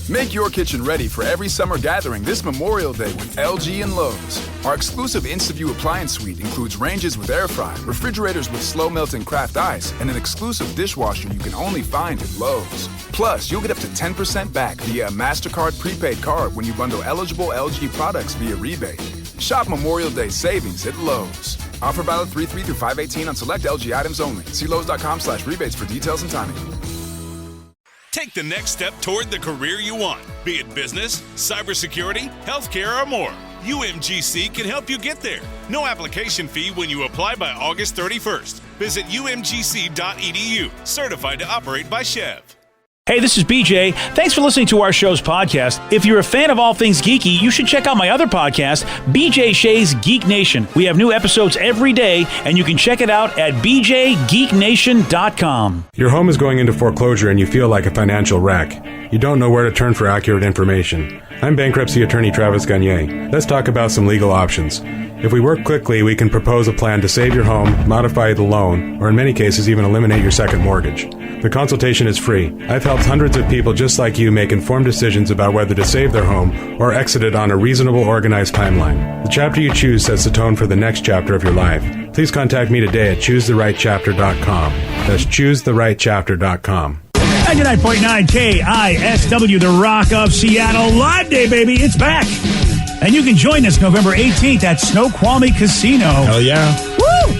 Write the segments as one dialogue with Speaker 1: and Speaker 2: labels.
Speaker 1: Make your kitchen ready for every summer gathering this Memorial Day with LG and Lowe's. Our exclusive InstaView appliance suite includes ranges with air fry, refrigerators with slow melting craft ice, and an exclusive dishwasher you can only find at Lowe's. Plus, you'll get up to 10% back via a MasterCard prepaid card when you bundle eligible LG products via rebate. Shop Memorial Day savings at Lowe's. Offer valid 3/3 through 5/18 on select LG items only. See Lowe's.com/rebates for details and timing.
Speaker 2: Take the next step toward the career you want, be it business, cybersecurity, healthcare, or more. UMGC can help you get there. No application fee when you apply by August 31st. Visit umgc.edu, certified to operate by Chev.
Speaker 3: Hey, this is BJ. Thanks for listening to our show's podcast. If you're a fan of all things geeky, you should check out my other podcast, BJ Shea's Geek Nation. We have new episodes every day, and you can check it out at bjgeeknation.com.
Speaker 4: Your home is going into foreclosure and you feel like a financial wreck. You don't know where to turn for accurate information. I'm bankruptcy attorney Travis Gagne. Let's talk about some legal options. If we work quickly, we can propose a plan to save your home, modify the loan, or in many cases even eliminate your second mortgage. The consultation is free. I've helped hundreds of people just like you make informed decisions about whether to save their home or exit it on a reasonable, organized timeline. The chapter you choose sets the tone for the next chapter of your life. Please contact me today at choosetherightchapter.com. That's choosetherightchapter.com.
Speaker 3: 99.9 KISW, the Rock of Seattle. Live Day, baby. It's back. And you can join us November 18th at Snoqualmie Casino.
Speaker 5: Hell yeah.
Speaker 3: Woo!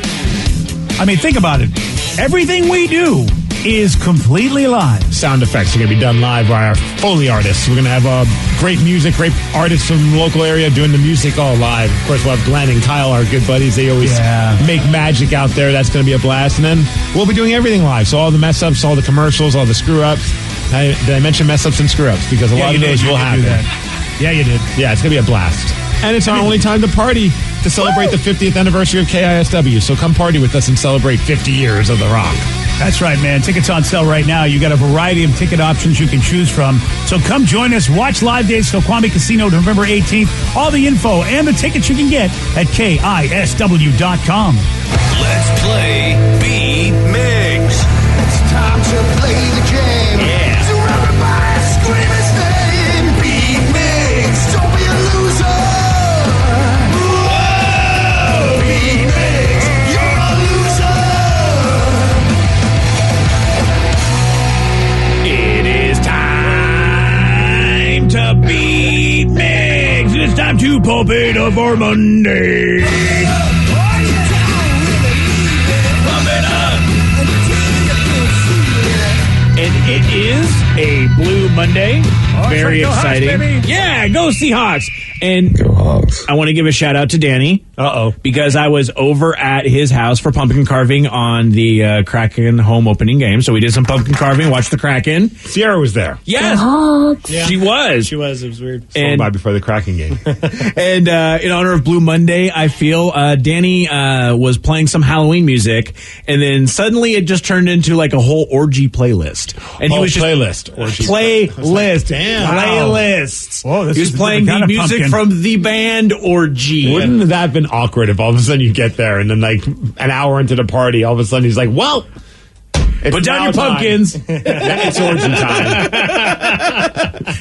Speaker 3: I mean, think about it. Everything we do is completely live.
Speaker 5: Sound effects are going to be done live by our Foley artists. We're going to have great music, great artists from the local area doing the music all live. Of course, we'll have Glenn and Kyle, our good buddies. They always make magic out there. That's going to be a blast. And then we'll be doing everything live. So all the mess-ups, all the commercials, all the screw-ups. Did I mention mess-ups and screw-ups? Because a lot of those will happen.
Speaker 3: Yeah, you did.
Speaker 5: Yeah, it's going to be a blast. And it's our only time to party to celebrate the 50th anniversary of KISW. So come party with us and celebrate 50 years of The Rock.
Speaker 3: That's right, man. Tickets on sale right now. You got a variety of ticket options you can choose from. So come join us. Watch Live Day Snoqualmie Casino November 18th. All the info and the tickets you can get at KISW.com.
Speaker 2: Let's play Beat Migs.
Speaker 6: It's time to play the game.
Speaker 2: Yeah.
Speaker 6: So everybody scream his name. Beat Migs. Don't be a loser. Whoa. Beat Migs. You're a loser.
Speaker 3: It is time to beat Migs. It's time to pump it up for Monday. And it is a Blue Monday. Very exciting. Hawks, yeah, go Seahawks. And
Speaker 5: Go Hawks.
Speaker 3: I want to give a shout out to Danny.
Speaker 5: Uh-oh.
Speaker 3: Because I was over at his house for pumpkin carving on the Kraken home opening game. So we did some pumpkin carving, watched the Kraken.
Speaker 5: Sierra was there.
Speaker 3: Yes.
Speaker 5: Yeah.
Speaker 3: She was.
Speaker 7: It was weird.
Speaker 5: Swung by before the Kraken game.
Speaker 3: And in honor of Blue Monday, I feel Danny was playing some Halloween music, and then suddenly it just turned into like a whole orgy playlist. And he was just
Speaker 5: playlist.
Speaker 3: Playlist.
Speaker 5: Damn.
Speaker 3: Playlists.
Speaker 5: Whoa,
Speaker 3: he was playing the music from the band Orgy.
Speaker 5: Wouldn't that have been awkward if all of a sudden you get there and then like an hour into the party, all of a sudden he's like, well,
Speaker 3: put down your pumpkins.
Speaker 5: It's orgy time.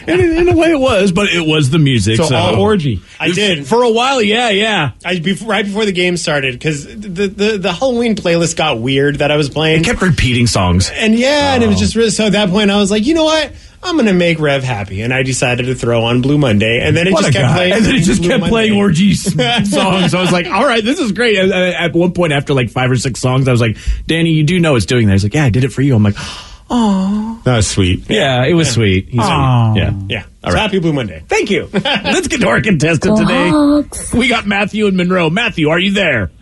Speaker 3: In a way it was, but it was the music.
Speaker 5: So all orgy.
Speaker 7: I did.
Speaker 3: For a while, yeah.
Speaker 7: Right before the game started, because the Halloween playlist got weird that I was playing.
Speaker 3: It kept repeating songs.
Speaker 7: And and it was just really, so at that point I was like, you know what? I'm going to make Rev happy. And I decided to throw on Blue Monday. And then it just kept playing.
Speaker 3: And then it just kept playing orgy songs. I was like, all right, this is great. At one point, after like 5 or 6 songs, I was like, Danny, you do know it's doing that. He's like, yeah, I did it for you. I'm like, oh.
Speaker 5: That was sweet.
Speaker 3: Yeah, it was sweet. He's
Speaker 7: Aww.
Speaker 3: sweet.
Speaker 7: Yeah.
Speaker 3: All
Speaker 7: So
Speaker 3: right.
Speaker 7: happy Blue Monday.
Speaker 3: Thank you. Let's get to our contestant today. We got Matthew and Monroe. Matthew, are you there?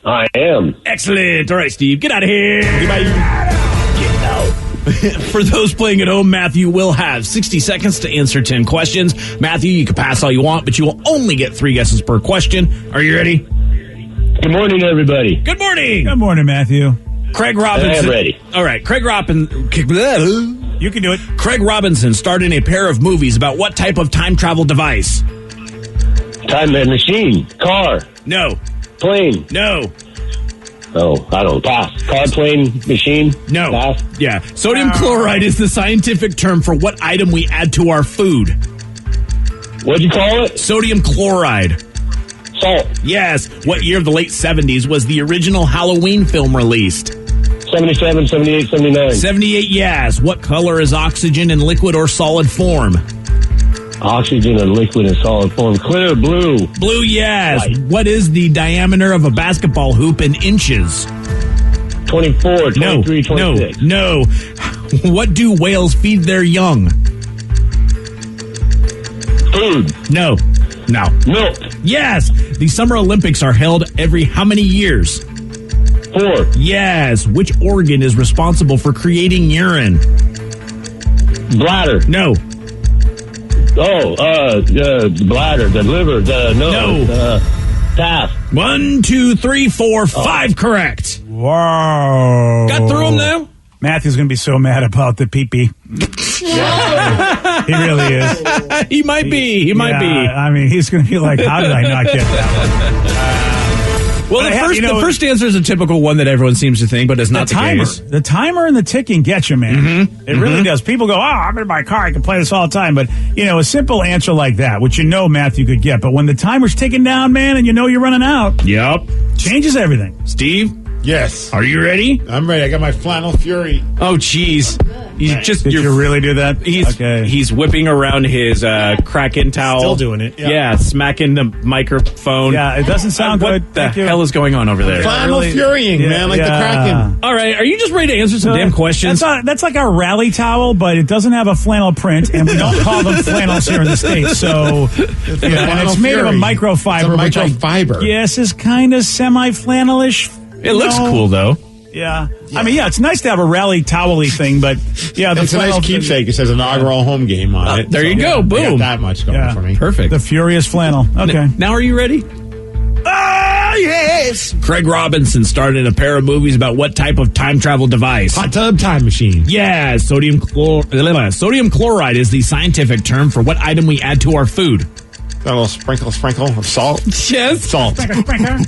Speaker 8: I am.
Speaker 3: Excellent. All right, Steve, get out of here. Goodbye. Get out. For those playing at home, Matthew will have 60 seconds to answer 10 questions. Matthew, you can pass all you want, but you will only get 3 guesses per question. Are you ready?
Speaker 8: Good morning, everybody.
Speaker 3: Good morning.
Speaker 9: Good morning, Matthew.
Speaker 3: Craig Robinson.
Speaker 8: I am ready.
Speaker 3: All right, Craig Robinson.
Speaker 9: You can do it.
Speaker 3: Craig Robinson starred in a pair of movies about what type of time travel device?
Speaker 8: Time machine, car,
Speaker 3: No.
Speaker 8: plane,
Speaker 3: No.
Speaker 8: Oh, I don't know. Pass. Card playing machine?
Speaker 3: No.
Speaker 8: Pass.
Speaker 3: Yeah. Sodium chloride is the scientific term for what item we add to our food.
Speaker 8: What'd you call it?
Speaker 3: Sodium chloride.
Speaker 8: Salt.
Speaker 3: Yes. What year of the late 70s was the original Halloween film released?
Speaker 8: 77, 78, 79.
Speaker 3: 78, yes. What color is oxygen in liquid or solid form?
Speaker 8: Oxygen in liquid and solid form. Clear blue.
Speaker 3: Blue, yes.
Speaker 8: White.
Speaker 3: What is the diameter of a basketball hoop in inches?
Speaker 8: 24, 23, 26.
Speaker 3: No. What do whales feed their young?
Speaker 8: Food.
Speaker 3: No.
Speaker 8: Milk.
Speaker 3: Yes. The Summer Olympics are held every how many years?
Speaker 8: 4.
Speaker 3: Yes. Which organ is responsible for creating urine?
Speaker 8: Bladder.
Speaker 3: No.
Speaker 8: The bladder, the liver,
Speaker 3: No.
Speaker 8: pass.
Speaker 3: 1, 2, 3, 4, 5 correct.
Speaker 5: Whoa.
Speaker 3: Got through them now?
Speaker 9: Matthew's going to be so mad about the pee-pee. He really is.
Speaker 3: He might be. He might be.
Speaker 9: I mean, he's going to be like, how did I not get that one?
Speaker 3: Well, the first answer is a typical one that everyone seems to think, but it's not the case.
Speaker 9: The timer and the ticking get you, man. It really does. People go, I'm in my car. I can play this all the time. But, a simple answer like that, which Matthew could get. But when the timer's ticking down, man, and you're running out.
Speaker 3: Yep.
Speaker 9: Changes everything.
Speaker 3: Steve?
Speaker 7: Yes.
Speaker 3: Are you ready?
Speaker 7: I'm ready. I got my flannel fury.
Speaker 3: Oh, jeez.
Speaker 9: Did you really do that?
Speaker 3: He's whipping around his Kraken towel.
Speaker 7: Still doing it.
Speaker 3: Yeah, smacking the microphone.
Speaker 9: Yeah, it doesn't sound good.
Speaker 3: What the hell is going on over there?
Speaker 7: Flannel furying, man, like the Kraken.
Speaker 3: All right, are you just ready to answer some damn questions?
Speaker 9: That's like our rally towel, but it doesn't have a flannel print, and we don't call them flannels here in the States. So, and it's made of a microfiber.
Speaker 7: It's a microfiber.
Speaker 9: Yes, is kind of semi-flannelish.
Speaker 3: It looks cool, though.
Speaker 9: Yeah. I mean, it's nice to have a rally towel-y thing, but yeah,
Speaker 7: it's a nice keepsake. It says inaugural home game on it.
Speaker 3: There you go. Boom.
Speaker 7: I got that much going for me.
Speaker 3: Perfect.
Speaker 9: The Furious flannel. Okay.
Speaker 3: Now are you ready?
Speaker 7: Ah, yes.
Speaker 3: Craig Robinson starred in a pair of movies about what type of time travel device?
Speaker 7: Hot tub time machine.
Speaker 3: Yeah, sodium chloride is the scientific term for what item we add to our food.
Speaker 7: Got a little sprinkle of salt.
Speaker 3: Yes.
Speaker 7: Salt.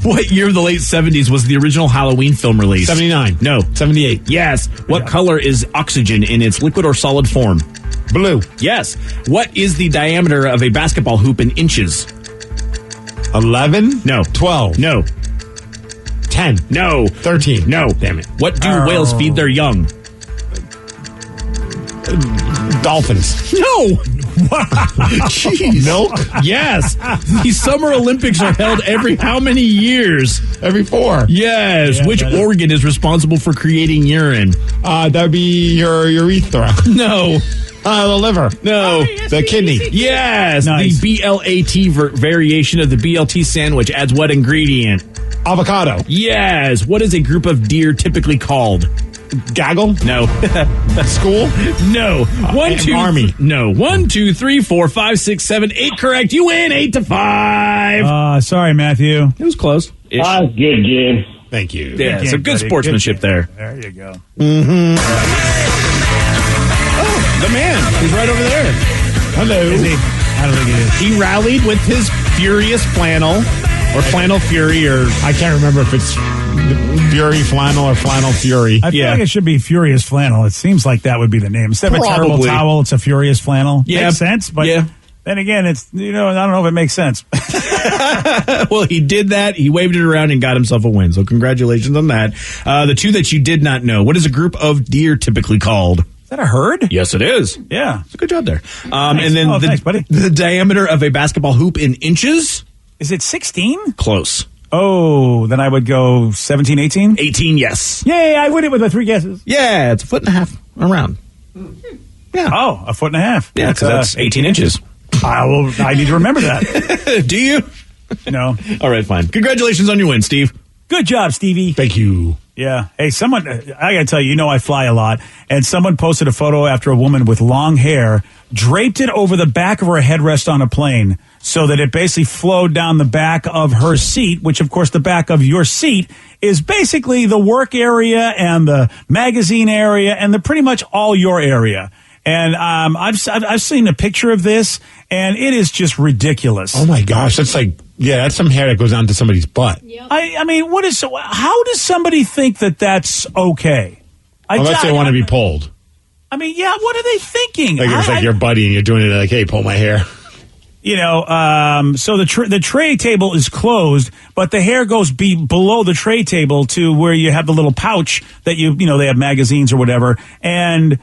Speaker 3: What year of the late 70s was the original Halloween film released?
Speaker 7: 79.
Speaker 3: No.
Speaker 7: 78.
Speaker 3: Yes. What color is oxygen in its liquid or solid form?
Speaker 7: Blue.
Speaker 3: Yes. What is the diameter of a basketball hoop in inches?
Speaker 7: 11?
Speaker 3: No.
Speaker 7: 12?
Speaker 3: No.
Speaker 7: 10?
Speaker 3: No.
Speaker 7: 13?
Speaker 3: No.
Speaker 7: Damn it.
Speaker 3: What do whales feed their young?
Speaker 7: Dolphins.
Speaker 3: No.
Speaker 7: Jeez. Milk?
Speaker 3: Yes. The Summer Olympics are held every how many years?
Speaker 7: Every 4.
Speaker 3: Yes.
Speaker 7: Yeah,
Speaker 3: Which organ is responsible for creating urine?
Speaker 7: That would be your urethra.
Speaker 3: No.
Speaker 7: The liver.
Speaker 3: No.
Speaker 7: The kidney.
Speaker 3: Yes.
Speaker 9: Nice.
Speaker 3: The BLAT variation of the BLT sandwich adds what ingredient?
Speaker 7: Avocado.
Speaker 3: Yes. What is a group of deer typically called?
Speaker 7: Gaggle.
Speaker 3: No.
Speaker 7: School.
Speaker 3: No.
Speaker 7: Army.
Speaker 3: No. 1, 2, 3, 4, 5, 6, 7, 8 correct. You win 8-5.
Speaker 9: Sorry, Matthew.
Speaker 3: It was close.
Speaker 8: Good game.
Speaker 7: Thank you.
Speaker 3: Yeah,
Speaker 9: Good
Speaker 3: some
Speaker 9: game,
Speaker 3: good
Speaker 9: buddy.
Speaker 3: sportsmanship there.
Speaker 9: There you go.
Speaker 3: Oh, the man. He's right over there.
Speaker 7: Hello.
Speaker 9: Is he? I don't think it is.
Speaker 3: He rallied with his furious flannel, or flannel fury, or
Speaker 7: I can't remember if it's Fury Flannel or Flannel Fury.
Speaker 9: I feel like it should be Furious Flannel. It seems like that would be the name. Instead of a terrible
Speaker 3: Probably.
Speaker 9: towel, it's a Furious Flannel.
Speaker 3: Yeah.
Speaker 9: Makes sense, but then again, it's, I don't know if it makes sense.
Speaker 3: Well, he did that. He waved it around and got himself a win. So congratulations on that. The two that you did not know. What is a group of deer typically called?
Speaker 9: Is that a herd?
Speaker 3: Yes, it is.
Speaker 9: Yeah.
Speaker 3: Good job there. And then
Speaker 9: thanks, buddy.
Speaker 3: the diameter of a basketball hoop in inches?
Speaker 9: Is it 16?
Speaker 3: Close.
Speaker 9: Oh, then I would go 17, 18?
Speaker 3: 18, yes.
Speaker 9: Yay, I win it with the 3 guesses.
Speaker 3: Yeah, it's 1.5 around. Yeah.
Speaker 9: Oh, 1.5 foot.
Speaker 3: Yeah, because that's 18 inches.
Speaker 9: I need to remember that.
Speaker 3: Do you?
Speaker 9: No.
Speaker 3: All right, fine. Congratulations on your win, Steve.
Speaker 9: Good job, Stevie.
Speaker 7: Thank you.
Speaker 9: Yeah. Hey, someone, I got to tell you, I fly a lot, and someone posted a photo after a woman with long hair draped it over the back of her headrest on a plane so that it basically flowed down the back of her seat, which, of course, the back of your seat is basically the work area and the magazine area and pretty much all your area. And I've seen a picture of this, and it is just ridiculous.
Speaker 7: Oh, my gosh. That's like
Speaker 5: Yeah, that's some hair that goes onto somebody's butt.
Speaker 9: I mean, how does somebody think that that's okay?
Speaker 5: Unless they want to be pulled.
Speaker 9: I mean, yeah, what are they thinking?
Speaker 5: Like it's like your buddy and you're doing it like, hey, pull my hair.
Speaker 9: You know, so the tray table is closed, but the hair goes below the tray table to where you have the little pouch that you know, they have magazines or whatever. And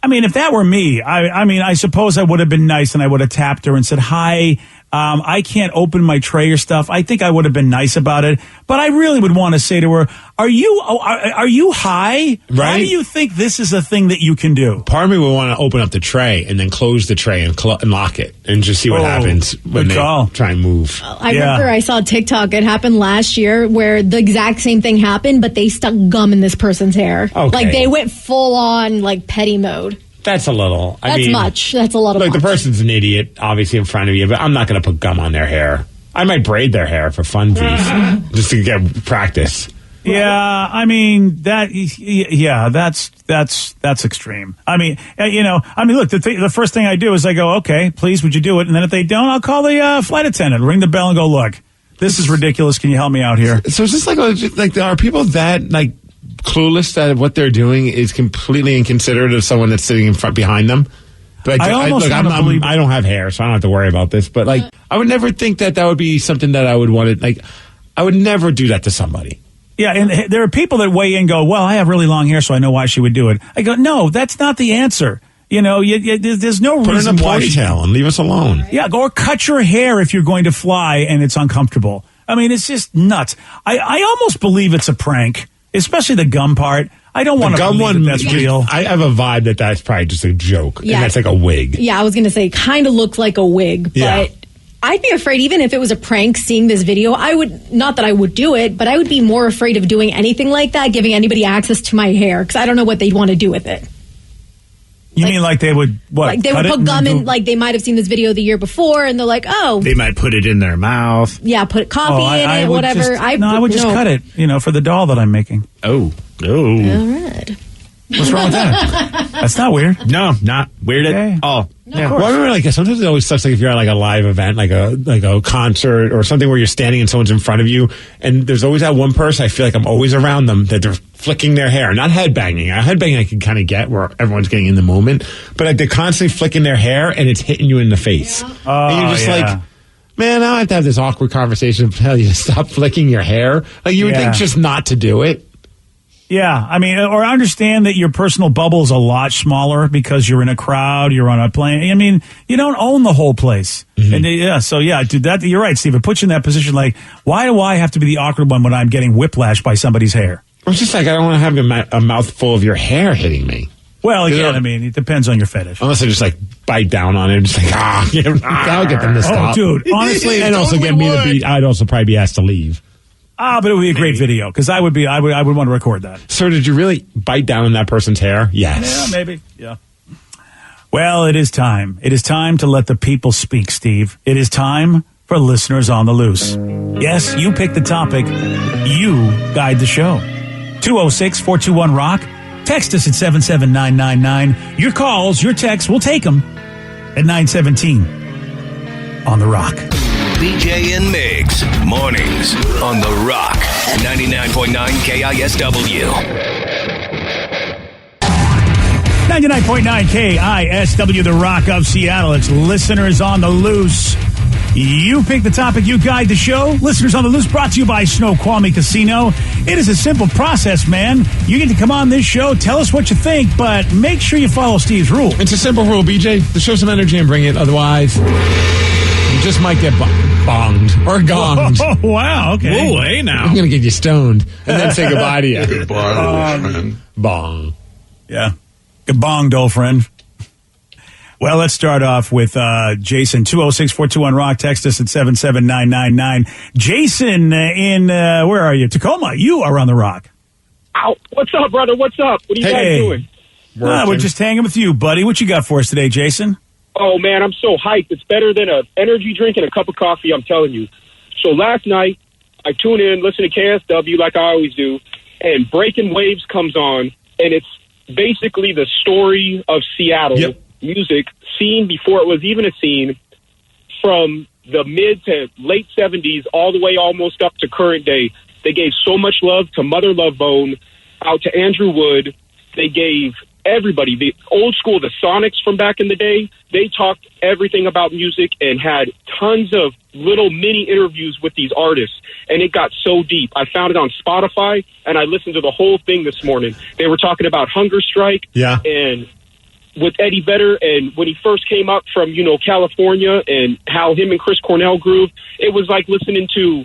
Speaker 9: I mean, if that were me, I suppose I would have been nice and I would have tapped her and said, hi, I can't open my tray or stuff. I think I would have been nice about it, but I really would want to say to her, are you high?
Speaker 5: Right?
Speaker 9: Why do you think this is a thing that you can do?
Speaker 5: Part of me would want to open up the tray and then close the tray and lock it and just see what happens when they try and move.
Speaker 10: I remember I saw TikTok. It happened last year where the exact same thing happened, but they stuck gum in this person's hair.
Speaker 5: Okay.
Speaker 10: Like they went full on like petty mode.
Speaker 5: That's a little.
Speaker 10: That's much. That's a lot of.
Speaker 5: Look,
Speaker 10: much.
Speaker 5: the person's an idiot, obviously in front of you, but I'm not going to put gum on their hair. I might braid their hair for funsies, just to get practice.
Speaker 9: Yeah, I mean that's extreme. I mean, look, the first thing I do is I go, okay, please, would you do it? And then if they don't, I'll call the flight attendant, ring the bell, and go, look, this is ridiculous. Can you help me out here?
Speaker 5: So it's just like are people that like clueless that what they're doing is completely inconsiderate of someone that's sitting in front behind them? But I don't have hair, so I don't have to worry about this. But like, I would never think that would be something that I would want to like. I would never do that to somebody.
Speaker 9: Yeah, and there are people that weigh in and go, well, I have really long hair, so I know why she would do it. I go, no, that's not the answer. You know, there's no reason why.
Speaker 5: Put in a ponytail and leave us alone.
Speaker 9: Yeah, or cut your hair if you're going to fly and it's uncomfortable. I mean, it's just nuts. I almost believe it's a prank, especially the gum part. I don't want to believe that's real.
Speaker 5: I have a vibe that that's probably just a joke.
Speaker 10: Yeah.
Speaker 5: And that's like a wig.
Speaker 10: Yeah, I was going to say, kind of looked like a wig, but...
Speaker 5: Yeah.
Speaker 10: I'd be afraid, even if it was a prank, seeing this video, not that I would do it, but I would be more afraid of doing anything like that, giving anybody access to my hair, because I don't know what they'd want to do with it.
Speaker 9: You mean like they would, what?
Speaker 10: Like they would put gum in, like they might have seen this video the year before, and they're like, oh.
Speaker 3: They might put it in their mouth.
Speaker 10: Yeah, put coffee in it, whatever.
Speaker 9: I would just cut it, for the doll that I'm making.
Speaker 3: Oh.
Speaker 10: All right.
Speaker 9: What's wrong with that? That's not weird.
Speaker 3: No, not weird at all.
Speaker 10: No,
Speaker 9: Yeah.
Speaker 10: of course.
Speaker 5: Well, I remember, like, sometimes it always sucks, like, if you're at, like, a live event, like a concert or something where you're standing and someone's in front of you, and there's always that one person, I feel like I'm always around them, that they're flicking their hair, not headbanging. Headbanging I can kind of get where everyone's getting in the moment, but, like, they're constantly flicking their hair, and it's hitting you in the face.
Speaker 10: Yeah.
Speaker 5: And you're just like, man, I have to have this awkward conversation to tell you to stop flicking your hair. Like, you would think just not to do it.
Speaker 9: Yeah, I mean, or understand that your personal bubble is a lot smaller because you're in a crowd, you're on a plane. I mean, you don't own the whole place. Mm-hmm. And dude, that you're right, Steve. It puts you in that position. Like, why do I have to be the awkward one when I'm getting whiplash by somebody's hair?
Speaker 5: It's just like I don't want to have a mouthful of your hair hitting me.
Speaker 9: Well, again, I mean, it depends on your fetish.
Speaker 5: Unless I just like bite down on it, and just like that'll get them to stop.
Speaker 9: Oh, dude, honestly,
Speaker 5: and also get me to be. I'd also probably be asked to leave.
Speaker 9: But it would be a great video because I would want to record that.
Speaker 5: So did you really bite down on that person's hair? Yes.
Speaker 9: Yeah, maybe. Yeah. Well, it is time. It is time to let the people speak, Steve. It is time for Listeners on the Loose. Yes, you pick the topic. You guide the show. 206-421-ROCK. Text us at 77999. Your calls, your texts, we'll take them at 917 on The Rock.
Speaker 11: BJ and Migs, mornings on The Rock, 99.9 KISW.
Speaker 9: 99.9 KISW, The Rock of Seattle. It's Listeners on the Loose. You pick the topic, you guide the show. Listeners on the Loose brought to you by Snoqualmie Casino. It is a simple process, man. You get to come on this show, tell us what you think, but make sure you follow Steve's rule.
Speaker 5: It's a simple rule, BJ. To show some energy and bring it. Otherwise, you just might get bonged or gonged.
Speaker 9: Oh, wow. Okay.
Speaker 3: Whoa, hey now.
Speaker 5: I'm going to get you stoned and then say goodbye to you.
Speaker 6: Goodbye, old friend.
Speaker 5: Bong.
Speaker 9: Yeah. Good old friend. Well, let's start off with Jason, 206-421-ROCK. Text us at 77999. Jason where are you? Tacoma. You are on The Rock.
Speaker 12: Ow. What's up, brother? What's up? What are you guys doing?
Speaker 9: We're just hanging with you, buddy. What you got for us today, Jason?
Speaker 12: Oh, man, I'm so hyped. It's better than an energy drink and a cup of coffee, I'm telling you. So last night, I tune in, listen to KSW like I always do, and Breaking Waves comes on, and it's basically the story of Seattle music scene before it was even a scene, from the mid to late 70s all the way almost up to current day. They gave so much love to Mother Love Bone, out to Andrew Wood. They gave everybody, the old school, the Sonics from back in the day, they talked everything about music and had tons of little mini interviews with these artists. And it got so deep. I found it on Spotify, and I listened to the whole thing this morning. They were talking about Hunger Strike and with Eddie Vedder, and when he first came up from, California, and how him and Chris Cornell grew. It was like listening to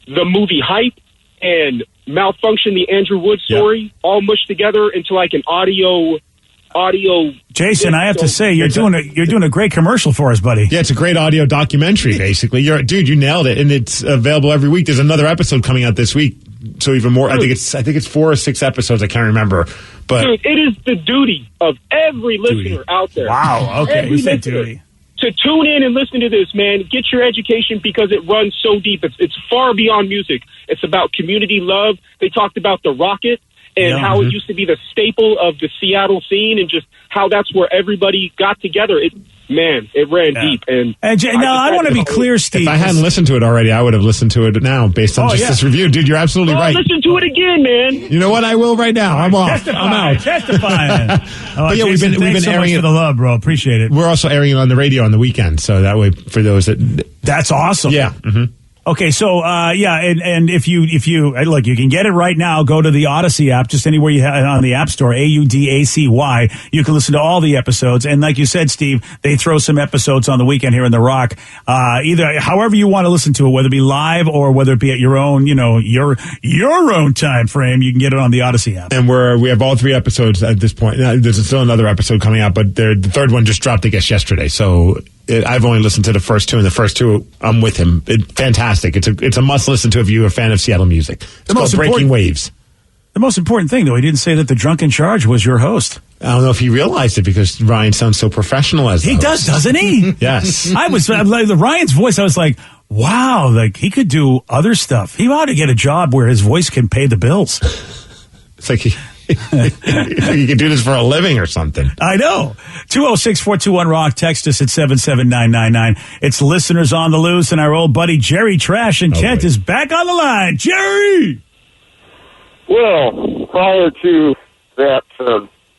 Speaker 12: the movie Hype and Malfunction, the Andrew Wood story, all mushed together into like an audio.
Speaker 9: Jason, I have to say, you're doing a great commercial for us, buddy.
Speaker 5: Yeah, it's a great audio documentary, basically. You nailed it, and it's available every week. There's another episode coming out this week, so even more.
Speaker 12: Dude,
Speaker 5: I think it's 4 or 6 episodes. I can't remember, but
Speaker 12: dude, it is the duty of every listener out there.
Speaker 9: Wow, okay, you said duty.
Speaker 12: To tune in and listen to this, man. Get your education because it runs so deep. It's far beyond music. It's about community love. They talked about the Rocket and how it used to be the staple of the Seattle scene, and just how that's where everybody got together. It ran deep. And
Speaker 9: now I want to be clear, Steve.
Speaker 5: If I hadn't listened to it already, I would have listened to it now based on this review. Dude, you're absolutely right.
Speaker 12: Listen to it again, man.
Speaker 5: You know what? I will right now. I'm off. I'm out.
Speaker 9: Testifying.
Speaker 5: But yeah,
Speaker 9: Jason,
Speaker 5: we've been
Speaker 9: so
Speaker 5: airing
Speaker 9: much for the love, bro. Appreciate it.
Speaker 5: We're also airing it on the radio on the weekend, so that way for those that.
Speaker 9: That's awesome.
Speaker 5: Yeah. Mm-hmm.
Speaker 9: Okay, so and if you look, you can get it right now. Go to the Odyssey app, just anywhere you have on the App Store, AUDACY. You can listen to all the episodes, and like you said, Steve, they throw some episodes on the weekend here in the Rock. Either however you want to listen to it, whether it be live or whether it be at your own, your own time frame, you can get it on the Odyssey app.
Speaker 5: And we have all 3 episodes at this point. There's still another episode coming out, but the third one just dropped, I guess, yesterday. So. I've only listened to the first 2, and the first 2 I'm with him. Fantastic. It's a must listen to if you're a fan of Seattle music. It's called Breaking Waves.
Speaker 9: The most important thing, though, he didn't say that the drunk in charge was your host.
Speaker 5: I don't know if he realized it because Ryan sounds so professional as
Speaker 9: he does, doesn't he?
Speaker 5: Yes.
Speaker 9: I was like Ryan's voice. I was like, wow, like he could do other stuff. He ought to get a job where his voice can pay the bills.
Speaker 5: It's like you can do this for a living or something.
Speaker 9: I know. 206-421-ROCK. Text us at 77999. It's listeners on the loose, and our old buddy Jerry Trash in Kent is back on the line. Jerry!
Speaker 13: Well, prior to that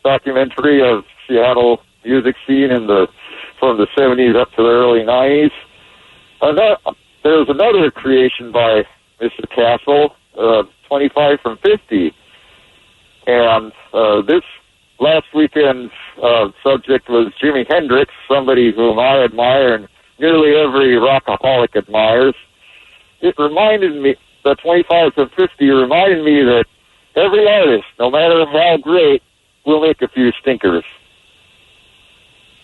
Speaker 13: documentary of Seattle music scene from the 70s up to the early 90s, there was another creation by Mr. Castle, 25 from 50. And this last weekend's subject was Jimi Hendrix, somebody whom I admire and nearly every rockaholic admires. It reminded me, the 25 to 50 reminded me that every artist, no matter how great, will make a few stinkers.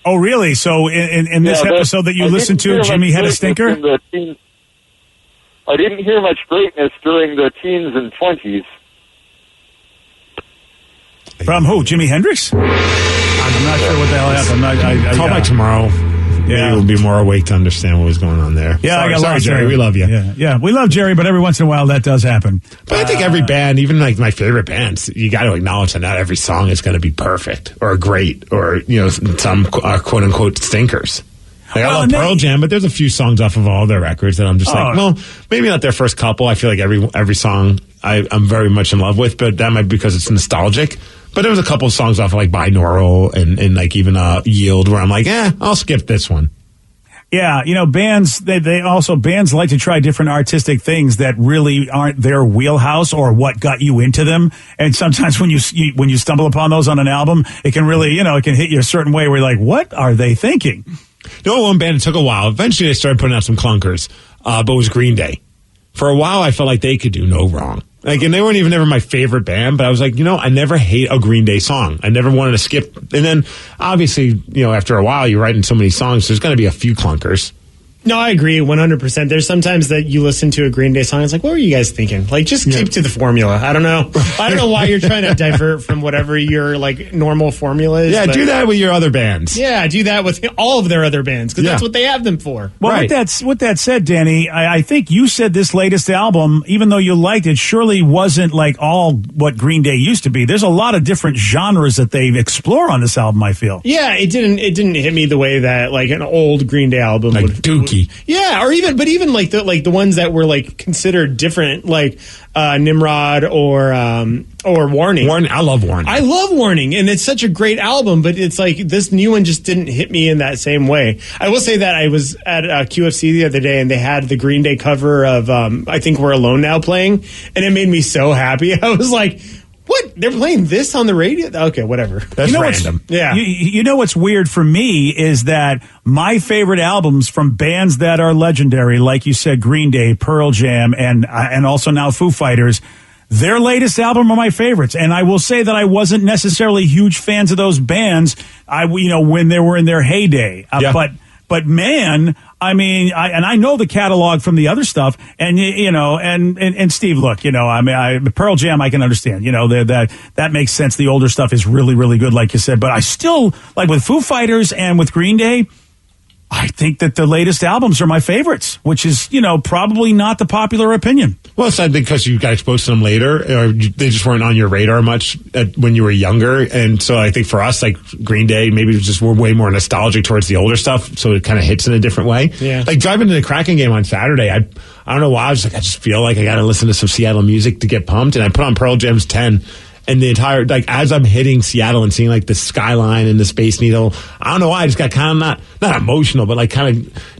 Speaker 9: Oh, really? So in this episode that you listened to, Jimmy had a stinker?
Speaker 13: I didn't hear much greatness during the teens and 20s.
Speaker 9: From who? Jimi Hendrix? I'm not sure what the hell happened.
Speaker 5: Call back tomorrow. Maybe we'll be more awake to understand what was going on there.
Speaker 9: Yeah,
Speaker 5: sorry, Jerry. We love you.
Speaker 9: Yeah, we love Jerry, but every once in a while that does happen.
Speaker 5: But I think every band, even like my favorite bands, you got to acknowledge that not every song is going to be perfect or great or some quote unquote stinkers. Like, I love Pearl Jam, but there's a few songs off of all their records that I'm just like, well, maybe not their first couple. I feel like every song I'm very much in love with, but that might be because it's nostalgic. But there was a couple of songs off of like Binaural and like even Yield where I'm like, I'll skip this one.
Speaker 9: Yeah, bands bands like to try different artistic things that really aren't their wheelhouse or what got you into them. And sometimes when you stumble upon those on an album, it can really, it can hit you a certain way where you're like, what are they thinking?
Speaker 5: One band, it took a while. Eventually they started putting out some clunkers, but it was Green Day. For a while, I felt like they could do no wrong. Like, and they weren't even ever my favorite band, but I was like, I never hate a Green Day song. I never wanted to skip. And then, obviously, after a while, you're writing so many songs, there's going to be a few clunkers.
Speaker 7: No, I agree 100%. There's sometimes that you listen to a Green Day song, it's like, what were you guys thinking? Like, just keep to the formula. I don't know. I don't know why you're trying to divert from whatever your, like, normal formula is.
Speaker 5: Yeah, do that with your other bands.
Speaker 7: Yeah, do that with all of their other bands, because that's what they have them for.
Speaker 9: Well, with that said, Danny, I think you said this latest album, even though you liked it, surely wasn't like all what Green Day used to be. There's a lot of different genres that they explore on this album, I feel.
Speaker 7: Yeah, it didn't hit me the way that, like, an old Green Day album
Speaker 5: like
Speaker 7: would.
Speaker 5: Dookie. Rocky.
Speaker 7: Yeah, or even like the ones that were like considered different, like Nimrod or Warning.
Speaker 5: I love Warning.
Speaker 7: I love Warning, and it's such a great album, but it's like this new one just didn't hit me in that same way. I will say that I was at QFC the other day, and they had the Green Day cover of I Think We're Alone Now playing, and it made me so happy. I was like, what? They're playing this on the radio? Okay, whatever.
Speaker 5: That's random.
Speaker 7: Yeah.
Speaker 9: You know what's weird for me is that my favorite albums from bands that are legendary, like you said, Green Day, Pearl Jam, and also now Foo Fighters, their latest album are my favorites. And I will say that I wasn't necessarily huge fans of those bands, when they were in their heyday. But man, I mean, I know the catalog from the other stuff, and and Steve, look, Pearl Jam, I can understand, that makes sense. The older stuff is really, really good, like you said. But I still, like with Foo Fighters and with Green Day, I think that the latest albums are my favorites, which is, probably not the popular opinion.
Speaker 5: Well, it's not because you got exposed to them later, or they just weren't on your radar much when you were younger. And so I think for us, like Green Day, maybe we're way more nostalgic towards the older stuff, so it kind of hits in a different way.
Speaker 7: Yeah.
Speaker 5: Like driving to the Kraken game on Saturday, I don't know why, I just feel like I got to listen to some Seattle music to get pumped, and I put on Pearl Jam's 10. And the entire, as I'm hitting Seattle and seeing the skyline and the Space Needle, I don't know why, I just got kind of not emotional, but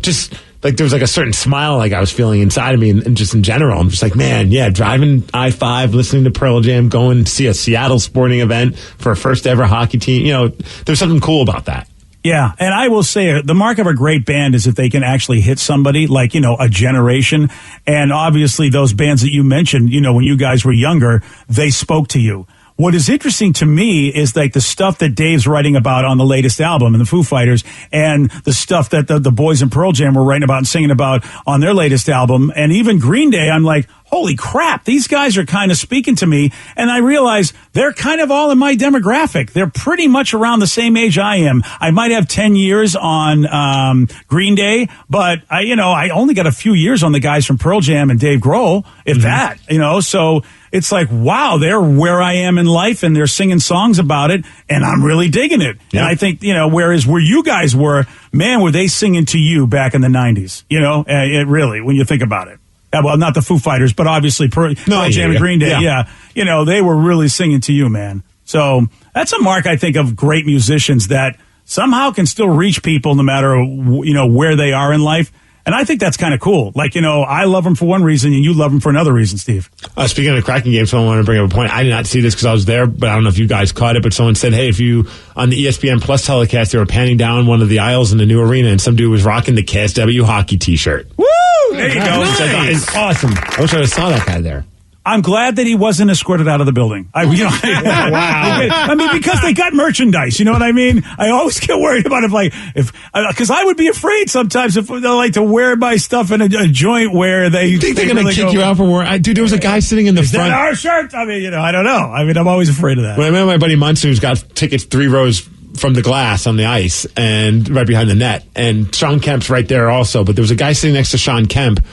Speaker 5: just there was a certain smile I was feeling inside of me, and just in general. I'm just like, man, yeah, driving I-5, listening to Pearl Jam, going to see a Seattle sporting event for a first ever hockey team. There's something cool about that.
Speaker 9: Yeah, and I will say the mark of a great band is if they can actually hit somebody, a generation. And obviously those bands that you mentioned, when you guys were younger, they spoke to you. What is interesting to me is the stuff that Dave's writing about on the latest album and the Foo Fighters, and the stuff that the boys in Pearl Jam were writing about and singing about on their latest album, and even Green Day. I'm like, holy crap, these guys are kind of speaking to me. And I realize they're kind of all in my demographic. They're pretty much around the same age I am. I might have 10 years on Green Day, but I only got a few years on the guys from Pearl Jam and Dave Grohl, if that, so it's like, wow, they're where I am in life, and they're singing songs about it, and I'm really digging it. Yeah. And I think, whereas where you guys were, man, were they singing to you back in the 90s, it really, when you think about it. Well, not the Foo Fighters, but obviously Pearl Jam and Green Day. Yeah. They were really singing to you, man. So that's a mark, I think, of great musicians that somehow can still reach people no matter, where they are in life. And I think that's kind of cool. I love them for one reason, and you love them for another reason, Steve.
Speaker 5: Speaking of Kraken games, someone wanted to bring up a point. I did not see this because I was there, but I don't know if you guys caught it. But someone said, hey, if you, on the ESPN Plus telecast, they were panning down one of the aisles in the new arena, and some dude was rocking the KSW hockey T-shirt.
Speaker 9: Woo! There you go.
Speaker 5: Nice. I thought it was awesome. I wish I saw that guy there.
Speaker 9: I'm glad that he wasn't escorted out of the building.
Speaker 7: Wow.
Speaker 9: I mean, because they got merchandise, you know what I mean? I always get worried about because I would be afraid sometimes if they like to wear my stuff in a joint where they
Speaker 5: think they're going to kick you out for wearing. Dude, there was a guy sitting in the front.
Speaker 9: Is that our shirt? I mean, I don't know. I mean, I'm always afraid of that.
Speaker 5: When I met my buddy Munson, who's got tickets 3 rows from the glass on the ice and right behind the net, and Sean Kemp's right there also, but there was a guy sitting next to Sean Kemp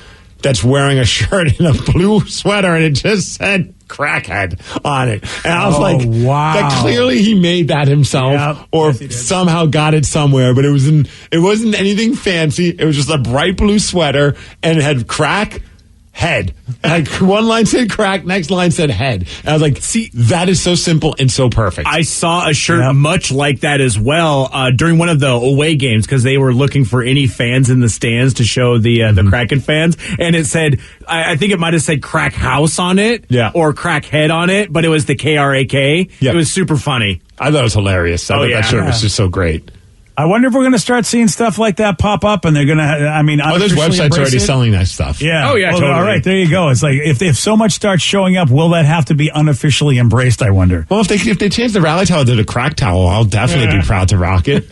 Speaker 5: that's wearing a shirt and a blue sweater, and it just said crackhead on it. And I was like,
Speaker 9: wow.
Speaker 5: That clearly he made that himself, or somehow got it somewhere, but it wasn't anything fancy. It was just a bright blue sweater, and it had crack head. One line said crack, next line said head. And I was like, see, that is so simple and so perfect.
Speaker 14: I saw a shirt much like that as well during one of the away games, because they were looking for any fans in the stands to show the Kraken fans. And it said, I think it might have said crack house on it, or crack head on it, but it was the KRAK. It was super funny.
Speaker 5: I thought it was hilarious. I thought that shirt was just so great.
Speaker 9: I wonder if we're going to start seeing stuff like that pop up, and they're going to,
Speaker 5: there's websites already selling that stuff.
Speaker 9: Yeah.
Speaker 14: Oh, yeah, totally.
Speaker 9: All right, there you go. It's like, if so much starts showing up, will that have to be unofficially embraced, I wonder?
Speaker 5: Well, if they change the rally towel to the crack towel, I'll definitely be proud to rock it.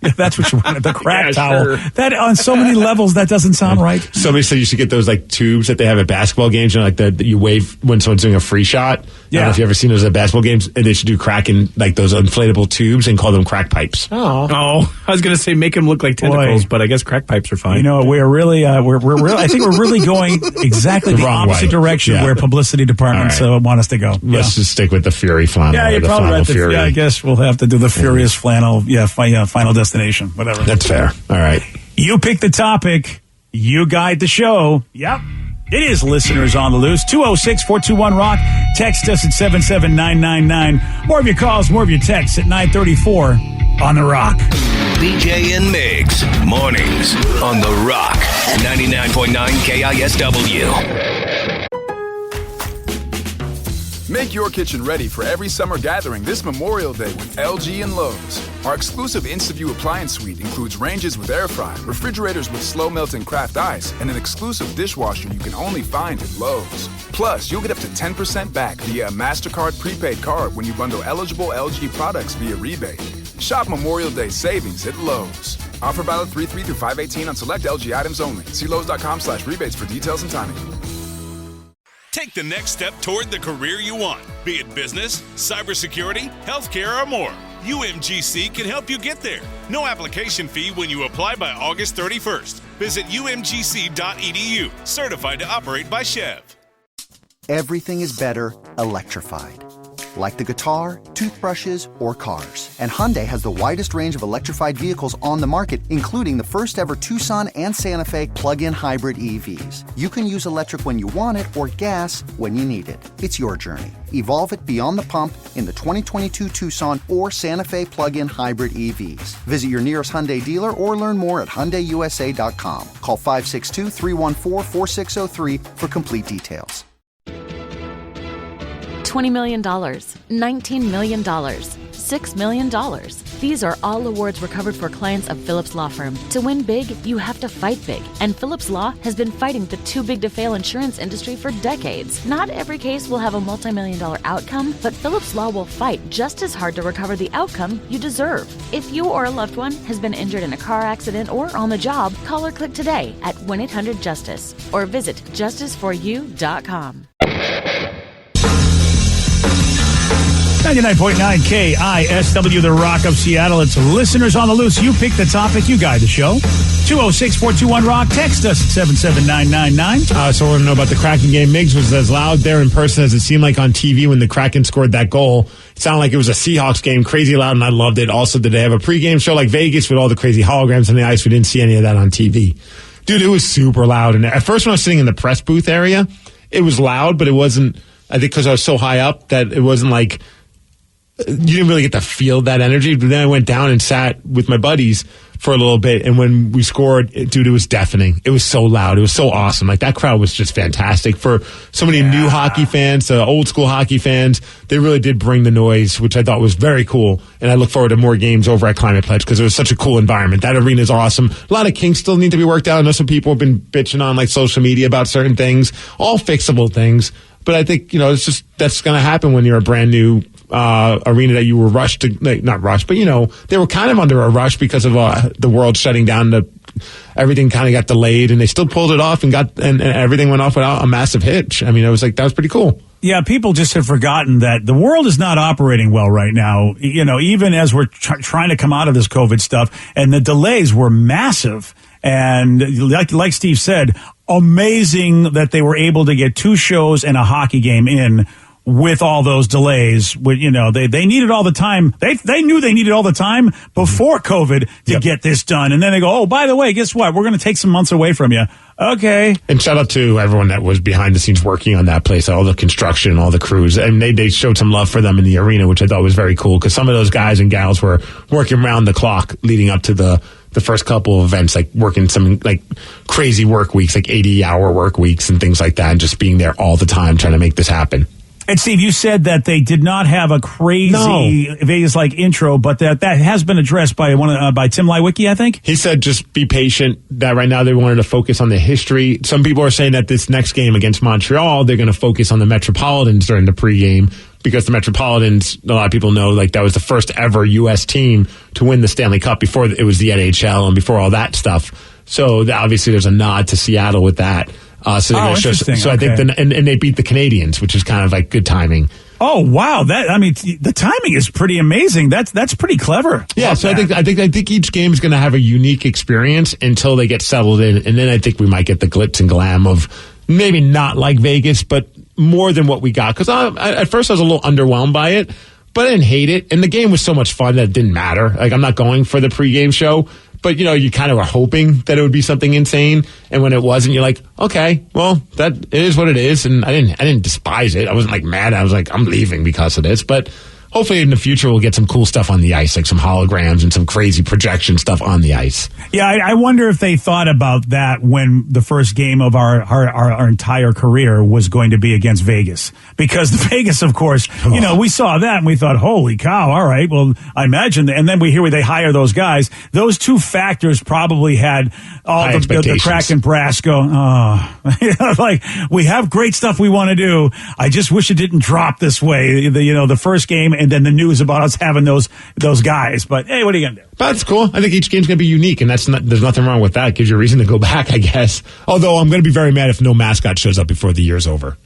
Speaker 9: If that's what you want, the crack towel. Sure. That, on so many levels, that doesn't sound right.
Speaker 5: Somebody said you should get those tubes that they have at basketball games, that you wave when someone's doing a free shot. Yeah.
Speaker 14: I don't know if you ever seen those at basketball games. And they should do crack in like those inflatable tubes and call them crack pipes.
Speaker 7: Oh,
Speaker 14: I was going to say make them look like tentacles, but I guess crack pipes are fine.
Speaker 9: You know, we're really, we're really, I think we're really going exactly the
Speaker 14: wrong
Speaker 9: opposite
Speaker 14: way.
Speaker 9: direction
Speaker 14: Yeah.
Speaker 9: where publicity departments want us to go.
Speaker 14: Let's just stick with the Fury flannel.
Speaker 9: Yeah,
Speaker 14: or
Speaker 9: you're
Speaker 14: the
Speaker 9: probably
Speaker 14: flannel
Speaker 9: right.
Speaker 14: Fury.
Speaker 9: Yeah, I guess we'll have to do the Furious Flannel, Final Destination, whatever.
Speaker 14: That's fair. All right.
Speaker 9: You pick the topic, you guide the show. Yep. It is Listeners on the Loose. 206-421-ROCK. Text us at 77999. More of your calls, more of your texts at 934 on The Rock.
Speaker 11: BJ and Migs, mornings on The Rock, 99.9 KISW.
Speaker 1: Make your kitchen ready for every summer gathering this Memorial Day with LG and Lowe's. Our exclusive InstaView appliance suite includes ranges with air fry, refrigerators with slow melting craft ice, and an exclusive dishwasher you can only find at Lowe's. Plus, you'll get up to 10% back via a MasterCard prepaid card when you bundle eligible LG products via rebate. Shop Memorial Day savings at Lowe's. Offer valid 3/3 through 5/18 on select LG items only. See Lowe's.com/rebates for details and timing.
Speaker 2: Take the next step toward the career you want, be it business, cybersecurity, healthcare, or more. UMGC can help you get there. No application fee when you apply by August 31st. Visit umgc.edu, certified to operate by Chev.
Speaker 15: Everything is better electrified. Like the guitar, toothbrushes, or cars. And Hyundai has the widest range of electrified vehicles on the market, including the first ever Tucson and Santa Fe plug-in hybrid EVs. You can use electric when you want it or gas when you need it. It's your journey. Evolve it beyond the pump in the 2022 Tucson or Santa Fe plug-in hybrid EVs. Visit your nearest Hyundai dealer or learn more at HyundaiUSA.com. Call 562-314-4603 for complete details.
Speaker 16: $20 million, $19 million, $6 million. These are all awards recovered for clients of Phillips Law Firm. To win big, you have to fight big. And Phillips Law has been fighting the too big to fail insurance industry for decades. Not every case will have a multi-million-dollar outcome, but Phillips Law will fight just as hard to recover the outcome you deserve. If you or a loved one has been injured in a car accident or on the job, call or click today at 1-800-JUSTICE or visit justiceforyou.com.
Speaker 9: 99.9 KISW, The Rock of Seattle. It's Listeners on the Loose. You pick the topic, you guide the show. 206-421-ROCK. Text us at 77999.
Speaker 5: So I want to know about the Kraken game. Miggs was as loud there in person as it seemed like on TV when the Kraken scored that goal. It sounded like it was a Seahawks game, crazy loud, and I loved it. Also, did they have a pregame show like Vegas with all the crazy holograms on the ice? We didn't see any of that on TV. Dude, it was super loud. And at first when I was sitting in the press booth area, it was loud, but it wasn't, I think because I was so high up that it wasn't like, you didn't really get to feel that energy. But then I went down and sat with my buddies for a little bit. And when we scored, dude, it was deafening. It was so loud. It was so awesome. Like that crowd was just fantastic. For so many new hockey fans, old school hockey fans, they really did bring the noise, which I thought was very cool. And I look forward to more games over at Climate Pledge because it was such a cool environment. That arena is awesome. A lot of kinks still need to be worked out. I know some people have been bitching on like social media about certain things, all fixable things. But I think, it's just, that's going to happen when you're a brand new arena that you were rushed to, like, not rushed, but they were kind of under a rush because of the world shutting down. Everything kind of got delayed, and they still pulled it off and everything went off without a massive hitch. I mean, it was like, that was pretty cool.
Speaker 9: Yeah, people just have forgotten that the world is not operating well right now. Even as we're trying to come out of this COVID stuff, and the delays were massive. And like Steve said, amazing that they were able to get 2 shows and a hockey game in with all those delays. They needed all the time. They knew they needed all the time before COVID to get this done. And then they go, oh, by the way, guess what? We're going to take some months away from you. Okay.
Speaker 5: And shout out to everyone that was behind the scenes working on that place, all the construction, all the crews. And they showed some love for them in the arena, which I thought was very cool because some of those guys and gals were working around the clock leading up to the first couple of events, like working some like crazy work weeks, like 80-hour work weeks and things like that, and just being there all the time trying to make this happen.
Speaker 9: And Steve, you said that they did not have a crazy Vegas-like intro, but that has been addressed by by Tim Lewicki, I think.
Speaker 5: He said just be patient, that right now they wanted to focus on the history. Some people are saying that this next game against Montreal, they're going to focus on the Metropolitans during the pregame because the Metropolitans, a lot of people know, like that was the first ever U.S. team to win the Stanley Cup before it was the NHL and before all that stuff. So obviously there's a nod to Seattle with that. So I think and they beat the Canadians, which is kind of like good timing.
Speaker 9: Oh wow! The timing is pretty amazing. That's pretty clever.
Speaker 5: Yeah, so I think each game is going to have a unique experience until they get settled in, and then I think we might get the glitz and glam of maybe not like Vegas, but more than what we got. Because at first I was a little underwhelmed by it, but I didn't hate it, and the game was so much fun that it didn't matter. Like I'm not going for the pregame show. But, you kind of were hoping that it would be something insane. And when it wasn't, you're like, okay, well, that it is what it is. And I didn't despise it. I wasn't like mad. I was like, I'm leaving because of this. But hopefully in the future we'll get some cool stuff on the ice, like some holograms and some crazy projection stuff on the ice.
Speaker 9: Yeah, I wonder if they thought about that when the first game of our entire career was going to be against Vegas. Because the Vegas, of course, we saw that and we thought, holy cow, all right, well, I imagine. And then we hear where they hire those guys. Those two factors probably had all the Kraken brass go, like, we have great stuff we want to do. I just wish it didn't drop this way. The first game and then the news about us having those guys. But hey, what are you gonna do?
Speaker 5: That's cool. I think each game's gonna be unique, and there's nothing wrong with that. It gives you a reason to go back, I guess. Although I'm gonna be very mad if no mascot shows up before the year's over.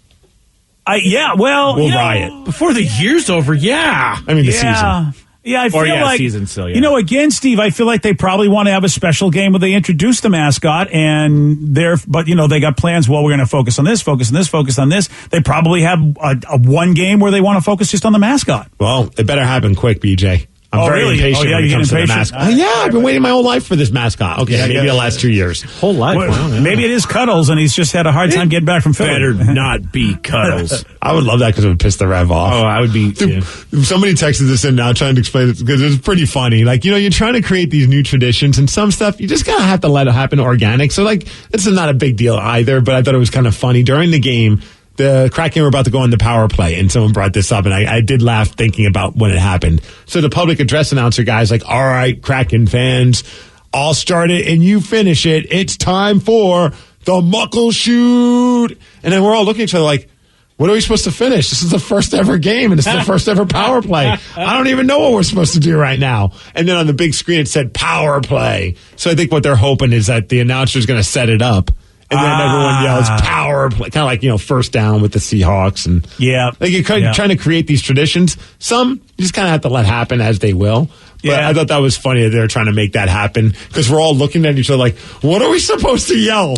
Speaker 9: We'll
Speaker 5: riot
Speaker 14: before the year's over. Yeah,
Speaker 5: I mean the season.
Speaker 9: Yeah, I feel like
Speaker 14: season still, yeah.
Speaker 9: Again, Steve, I feel like they probably want to have a special game where they introduce the mascot but they got plans. Well, we're going to focus on this, focus on this. They probably have a one game where they want to focus just on the mascot.
Speaker 5: Well, it better happen quick, BJ. I'm very impatient when it comes to the mascot. I've been waiting my whole life for this mascot. Okay, maybe the last 2 years.
Speaker 14: Whole life.
Speaker 9: Maybe it is Cuddles, and he's just had a hard time getting back from Philly.
Speaker 14: Better not be Cuddles.
Speaker 5: I would love that because it would piss the Rev off.
Speaker 14: Oh, I would be.
Speaker 5: Somebody texted this in now trying to explain it because it's pretty funny. Like, you're trying to create these new traditions, and some stuff you just gotta have to let it happen organic. So, like, this is not a big deal either, but I thought it was kind of funny. During the game, the Kraken were about to go on the power play, and someone brought this up, and I did laugh thinking about when it happened. So the public address announcer guy's like, all right, Kraken fans, I'll start it and you finish it. It's time for the Muckle Shoot. And then we're all looking at each other like, what are we supposed to finish? This is the first ever game, and this is the first ever power play. I don't even know what we're supposed to do right now. And then on the big screen, it said power play. So I think what they're hoping is that the announcer's going to set it up. And then everyone yells power play, kind of like, first down with the Seahawks. And like you're trying to create these traditions. Some you just kind of have to let happen as they will. But I thought that was funny that they're trying to make that happen because we're all looking at each other like, what are we supposed to yell?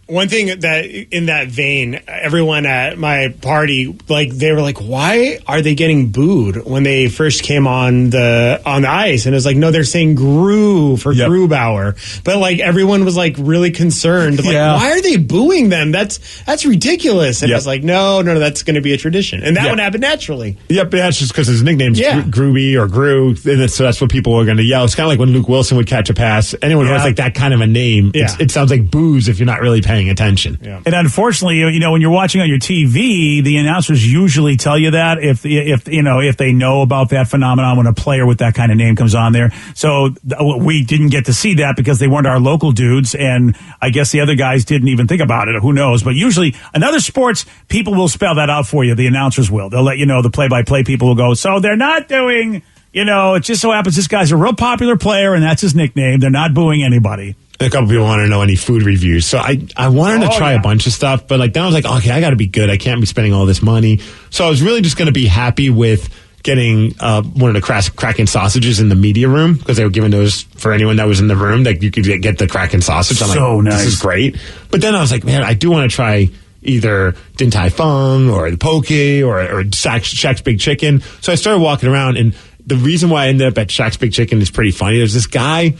Speaker 7: One thing that in that vein, everyone at my party, like, they were like, why are they getting booed when they first came on the ice? And it was like, no, they're saying Gru for Grubauer. But like everyone was like really concerned. Like, why are they booing them? That's ridiculous. And I was like, no, that's going to be a tradition. And that would happen naturally.
Speaker 5: Yep, that's just because his nickname's Groovy or Gru. And so that's what people are going to yell. It's kind of like when Luke Wilson would catch a pass. Anyone who has like that kind of a name, it sounds like boos if you're not really paying attention.
Speaker 9: And unfortunately, when you're watching on your TV, the announcers usually tell you that if they know about that phenomenon when a player with that kind of name comes on there. So we didn't get to see that because they weren't our local dudes, and I guess the other guys didn't even think about it. Who knows? But usually, in other sports, people will spell that out for you. The announcers will. They'll let you know. The play-by-play people will go, so they're not doing, it just so happens this guy's a real popular player, and that's his nickname. They're not booing anybody.
Speaker 5: A couple people want to know any food reviews. So I wanted to try a bunch of stuff, but then I was like, okay, I got to be good. I can't be spending all this money. So I was really just going to be happy with getting one of the Kraken sausages in the media room because they were giving those for anyone that was in the room. That you could get the Kraken sausage. I'm like,
Speaker 9: nice.
Speaker 5: This is great. But then I was like, man, I do want to try either Din Tai Fung or the Poke or Shaq's Big Chicken. So I started walking around, and the reason why I ended up at Shaq's Big Chicken is pretty funny. There's this guy.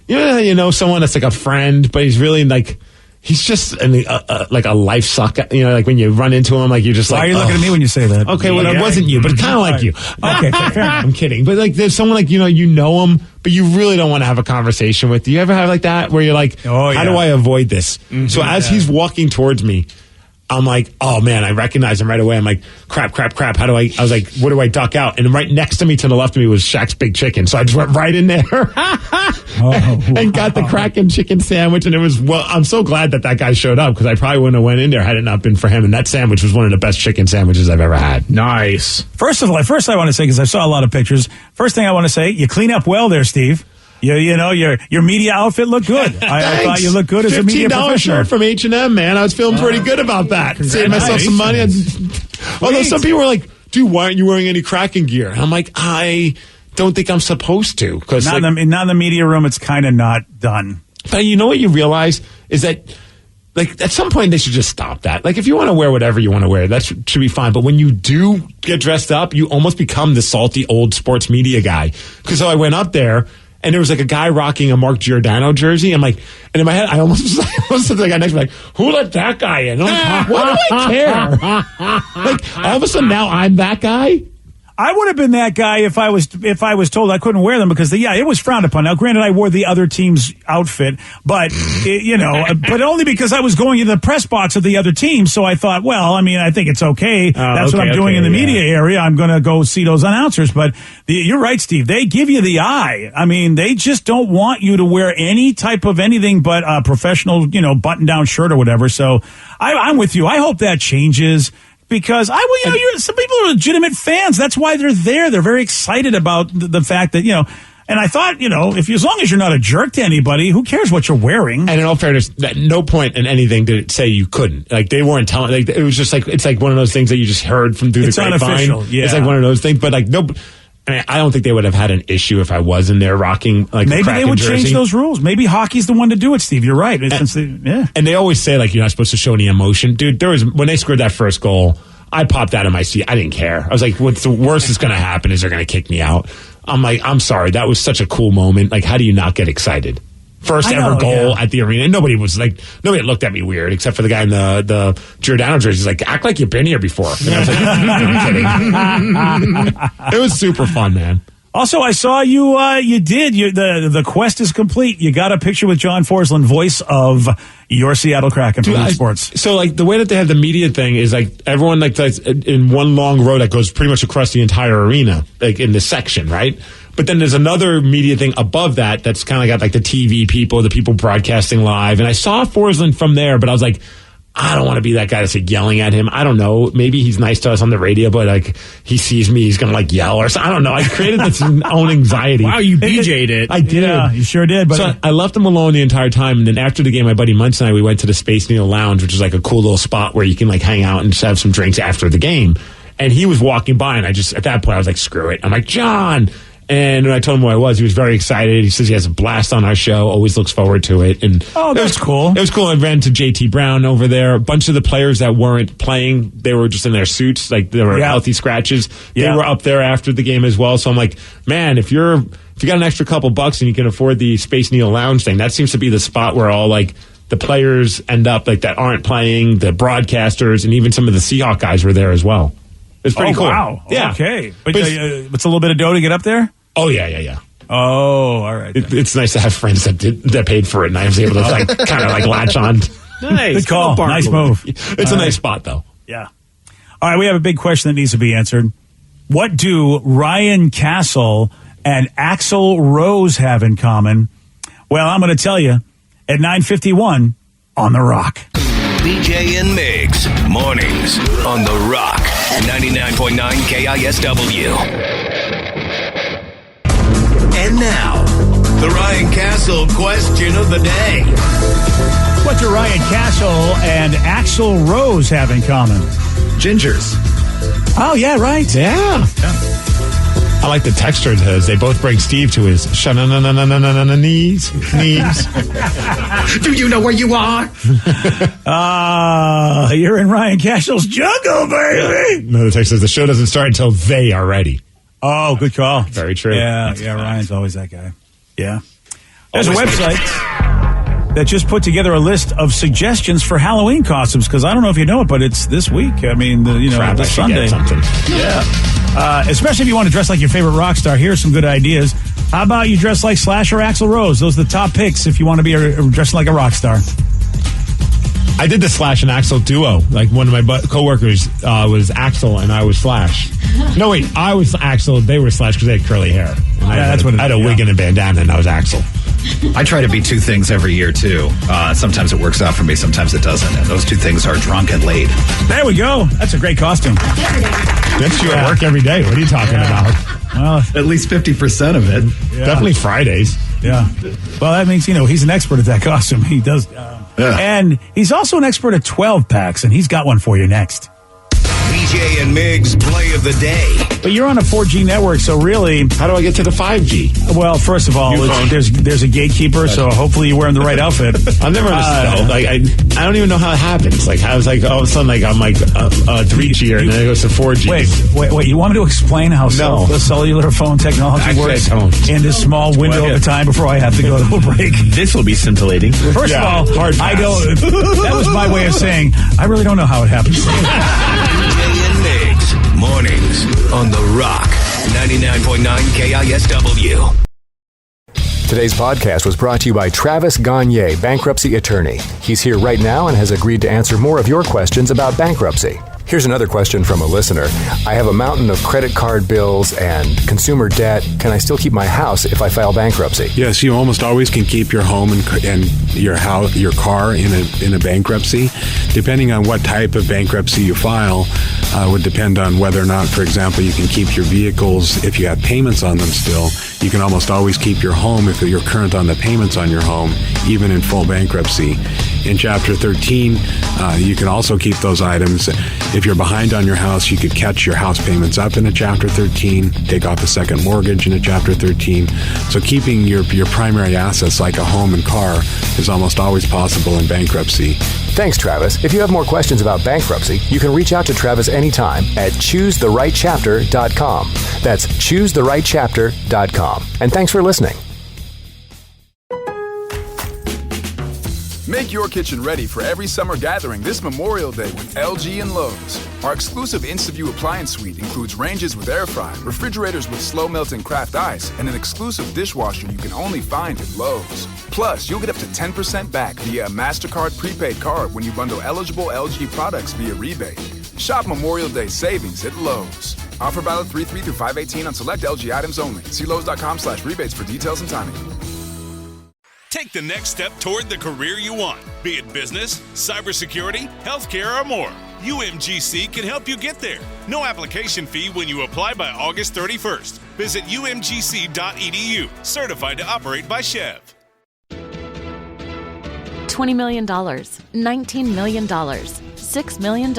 Speaker 5: Someone that's like a friend, but he's really like, he's just like a life suck. Like when you run into him, like you're just
Speaker 9: Why
Speaker 5: like,
Speaker 9: are you looking at me when you say that?
Speaker 5: Okay, well, it wasn't you, but it's kind of like you.
Speaker 9: Okay, fair enough.
Speaker 5: I'm kidding. But like there's someone like, you know him, but you really don't want to have a conversation with. Do you ever have like that where you're like, how do I avoid this? Mm-hmm, so as he's walking towards me, I'm like, oh man, I recognize him right away. I'm like, crap. How do I was like, what do I duck out? And right next to me, to the left of me, was Shaq's Big Chicken. So I just went right in there and got the Kraken chicken sandwich. And it was, I'm so glad that guy showed up because I probably wouldn't have went in there had it not been for him. And that sandwich was one of the best chicken sandwiches I've ever had.
Speaker 9: Nice. First I want to say, because I saw a lot of pictures. First thing I want to say, you clean up well there, Steve. Your media outfit looked good. I thought you looked good as a media professional.
Speaker 5: $15 shirt from H&M, man. I was feeling pretty good about that. Saved myself some money. Although some people were like,
Speaker 17: dude, why aren't you wearing any Kraken gear? And I'm like, I don't think I'm supposed to. Because
Speaker 9: not in the media room, it's kind of not done.
Speaker 17: But you know what you realize is that, like, at some point they should just stop that. Like, if you want to wear whatever you want to wear, that should be fine. But when you do get dressed up, you almost become the salty old sports media guy. Because so I went up there, and there was like a guy rocking a Mark Giordano jersey. I'm like, and in my head, I almost said to the guy next to me, like, who let that guy in? I'm like, why do I care? Like, all of a sudden now I'm that guy.
Speaker 9: I would have been that guy if I was told I couldn't wear them because it was frowned upon. Now, granted, I wore the other team's outfit, but but only because I was going into the press box of the other team. So I thought, well, I mean, I think it's okay. That's what I'm doing in the media area. I'm going to go see those announcers. But you're right, Steve. They give you the eye. I mean, they just don't want you to wear any type of anything but a professional, button-down shirt or whatever. So I'm with you. I hope that changes. Because some people are legitimate fans. That's why they're there. They're very excited about the fact that, and I thought, as long as you're not a jerk to anybody, who cares what you're wearing?
Speaker 17: And in all fairness, at no point in anything did it say you couldn't. Like, they weren't telling, like, it was just like, it's like one of those things that you just heard from through the grapevine. It's unofficial, yeah. It's like one of those things, but like, no, I mean, I don't think they would have had an issue if I was in there rocking like
Speaker 9: maybe
Speaker 17: a
Speaker 9: they would
Speaker 17: jersey.
Speaker 9: Change those rules. Maybe hockey's the one to do it, Steve. You're right.
Speaker 17: And they always say, like, you're not supposed to show any emotion. Dude, when they scored that first goal, I popped out of my seat. I didn't care. I was like, what's the worst that's going to happen is they're going to kick me out. I'm like, I'm sorry. That was such a cool moment. Like, how do you not get excited? First ever goal at the arena. And nobody looked at me weird except for the guy in the Giordano jersey. He's like, act like you've been here before. And I was like, I'm kidding. It was super fun, man.
Speaker 9: Also, I saw you the quest is complete. You got a picture with John Forsland, voice of your Seattle Kraken from sports.
Speaker 17: So, like, the way that they have the media thing is, like, everyone, like, that's in one long row that goes pretty much across the entire arena, like, in this section, right? But then there's another media thing above that that's kind of got, like, the TV people, the people broadcasting live. And I saw Forsland from there, but I was like, I don't want to be that guy that's like yelling at him. I don't know. Maybe he's nice to us on the radio, but like he sees me, he's going to like yell or something. I don't know. I created this own anxiety.
Speaker 14: Wow, you BJ'd it.
Speaker 17: I did.
Speaker 9: Yeah, you sure did. But
Speaker 17: so I left him alone the entire time. And then after the game, my buddy Munch and I, we went to the Space Needle Lounge, which is like a cool little spot where you can like hang out and just have some drinks after the game. And he was walking by and at that point, I was like, screw it. I'm like, John. And when I told him who I was, he was very excited. He says he has a blast on our show, always looks forward to it. And
Speaker 9: that's cool.
Speaker 17: It was cool. I ran to JT Brown over there. A bunch of the players that weren't playing, they were just in their suits, like they were healthy scratches. They were up there after the game as well. So I'm like, man, if you got an extra couple bucks and you can afford the Space Needle Lounge thing, that seems to be the spot where all like the players end up like that aren't playing, the broadcasters, and even some of the Seahawk guys were there as well. It's pretty cool.
Speaker 9: Wow.
Speaker 17: Yeah.
Speaker 9: Okay. But it's a little bit of dough to get up there?
Speaker 17: Oh, yeah.
Speaker 9: Oh, all right.
Speaker 17: It's nice to have friends that paid for it, and I was able to like kind of like latch on.
Speaker 9: Nice. Good call. Nice move.
Speaker 17: It's a nice spot, though.
Speaker 9: Yeah. All right, we have a big question that needs to be answered. What do Ryan Castle and Axl Rose have in common? Well, I'm going to tell you at 9:51 on The Rock.
Speaker 11: BJ and Migs, mornings on The Rock, 99.9 KISW. And now, the Ryan Castle question of the day.
Speaker 9: What do Ryan Castle and Axl Rose have in common?
Speaker 14: Gingers.
Speaker 9: Oh, yeah, right.
Speaker 17: Yeah. I like the texture it has. They both bring Steve to his knees.
Speaker 14: Do you know where you are?
Speaker 9: You're in Ryan Castle's jungle, baby.
Speaker 17: No, the text says the show doesn't start until they are ready.
Speaker 9: Oh, good call.
Speaker 17: Very true.
Speaker 9: Yeah, Ryan's always that guy. Yeah. There's a website that just put together a list of suggestions for Halloween costumes, because I don't know if you know it, but it's this week. I mean, this Sunday. Yeah. Especially if you want to dress like your favorite rock star. Here's some good ideas. How about you dress like Slash or Axl Rose? Those are the top picks if you want to be dressing like a rock star.
Speaker 17: I did the Slash and Axl duo. Like one of my coworkers was Axl and I was Slash. No, wait, I was Axl. They were Slash because they had curly hair. And I had a wig and a bandana, and I was Axl.
Speaker 14: I try to be two things every year, too. Sometimes it works out for me, sometimes it doesn't. And those two things are drunk and late.
Speaker 9: There we go. That's a great costume.
Speaker 17: That's you at work every day. What are you talking about?
Speaker 14: Well, at least 50% of it.
Speaker 17: Yeah. Definitely Fridays.
Speaker 9: Yeah. Well, that means, he's an expert at that costume. He does. And he's also an expert at 12 packs, and he's got one for you next.
Speaker 11: BJ BJ and Migs play of the day.
Speaker 9: But you're on a 4G network, so really,
Speaker 17: how do I get to the 5G?
Speaker 9: Well, first of all, there's a gatekeeper, so hopefully you're wearing the right outfit.
Speaker 17: I've never understood. I don't even know how it happens. Like, how it's like all of a sudden, like I'm like 3G, and then it goes to 4G.
Speaker 9: Wait. You want me to explain how the cellular phone technology works in this small window of time before I have to go to a break?
Speaker 14: This will be scintillating.
Speaker 9: First of all, I don't. That was my way of saying I really don't know how it happens.
Speaker 11: BJ and Migs, mornings on The Rock, 99.9 KISW.
Speaker 18: Today's podcast was brought to you by Travis Gagne, bankruptcy attorney. He's here right now and has agreed to answer more of your questions about bankruptcy. Here's another question from a listener. I have a mountain of credit card bills and consumer debt. Can I still keep my house if I file bankruptcy?
Speaker 4: Yes, you almost always can keep your home and your house, your car in a bankruptcy. Depending on what type of bankruptcy you file, would depend on whether or not, for example, you can keep your vehicles if you have payments on them still. You can almost always keep your home if you're current on the payments on your home, even in full bankruptcy. In Chapter 13, you can also keep those items. If you're behind on your house, you could catch your house payments up in a Chapter 13, take off a second mortgage in a Chapter 13. So keeping your primary assets like a home and car is almost always possible in bankruptcy.
Speaker 18: Thanks, Travis. If you have more questions about bankruptcy, you can reach out to Travis anytime at choosetherightchapter.com. That's choosetherightchapter.com. And thanks for listening.
Speaker 1: Make your kitchen ready for every summer gathering this Memorial Day with LG and Lowe's. Our exclusive InstaView appliance suite includes ranges with air fry, refrigerators with slow melting craft ice, and an exclusive dishwasher you can only find at Lowe's. Plus, you'll get up to 10% back via a MasterCard prepaid card when you bundle eligible LG products via rebate. Shop Memorial Day savings at Lowe's. Offer valid 3/3 through 5/18 on select LG items only. See Lowe's.com/rebates for details and timing.
Speaker 2: Take the next step toward the career you want, be it business, cybersecurity, healthcare, or more. UMGC can help you get there. No application fee when you apply by August 31st. Visit umgc.edu, certified to operate by Chev.
Speaker 16: $20 million, $19 million, $6 million.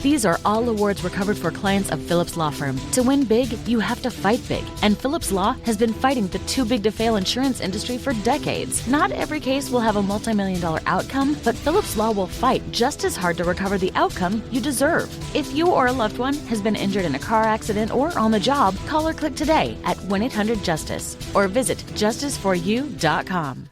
Speaker 16: These are all awards recovered for clients of Phillips Law Firm. To win big, you have to fight big. And Phillips Law has been fighting the too big to fail insurance industry for decades. Not every case will have a multi-million-dollar outcome, but Phillips Law will fight just as hard to recover the outcome you deserve. If you or a loved one has been injured in a car accident or on the job, call or click today at 1-800-JUSTICE or visit justiceforyou.com.